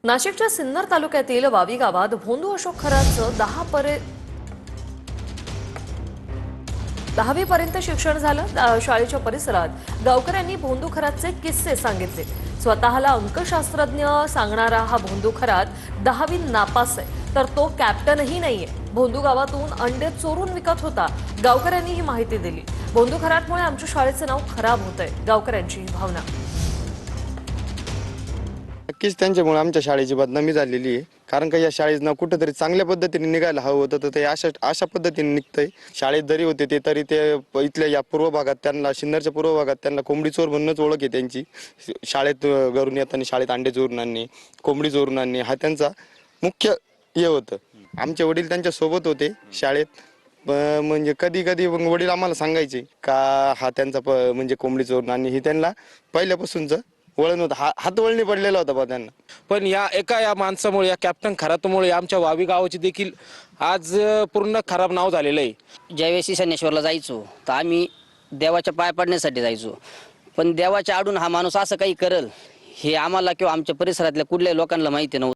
नाशिकच्या सिन्नर तालुक्यातील वावी गावात भोंदू अशोक खराचं 10वी पर्यंत शिक्षण झालं। शाळेच्या परिसरात गावकऱ्यांनी भोंदू खराचे किस्से सांगितले। स्वतःला अंकशास्त्रज्ञ सांगणारा हा भोंदू खरात 10वी नापास आहे, तर तो कॅप्टनही नाहीये। भोंदू गावातून अंडे चोरून विकत होता। गावकऱ्यांनी ही माहिती दिली। भोंदू खरातमुळे आमच्या शाळेचं नाव खराब होतंय, गावकऱ्यांची भावना। नक्कीच त्यांच्यामुळे आमच्या शाळेची बदनामी झालेली आहे। कारण का या शाळेचं नाव कुठेतरी चांगल्या पद्धतीने निघायला हवं होतं, तर ते अशा पद्धतीने निघतंय। शाळेत जरी होते ते तरी ते इथल्या या पूर्व भागात त्यांना, सिन्नरच्या पूर्व भागात त्यांना कोंबडी चोर म्हणूनच ओळख आहे त्यांची। शाळेत घरून येताना शाळेत अंडे चोरून आणणे, कोंबडी चोरून आणणे हा त्यांचा मुख्य हे होतं। आमचे वडील त्यांच्या सोबत होते शाळेत, म्हणजे कधी कधी वडील आम्हाला सांगायचे का हा त्यांचा म्हणजे कोंबडी चोरून आणणे ही त्यांना पहिल्यापासूनच वळण होतं, हातवळणी पडलेला होता बा त्यांना। पण या माणसामुळे, या कॅप्टन खरातमुळे आमच्या वावी गावाची देखील आज पूर्ण खराब नाव झालेलं आहे। ज्यावेळेस ईशानेश्वरला जायचो तर आम्ही देवाच्या पाय पडण्यासाठी जायचो, पण देवाच्या आडून हा माणूस असं काही करेल हे आम्हाला किंवा आमच्या परिसरातल्या कुठल्याही लोकांना माहिती नव्हतं।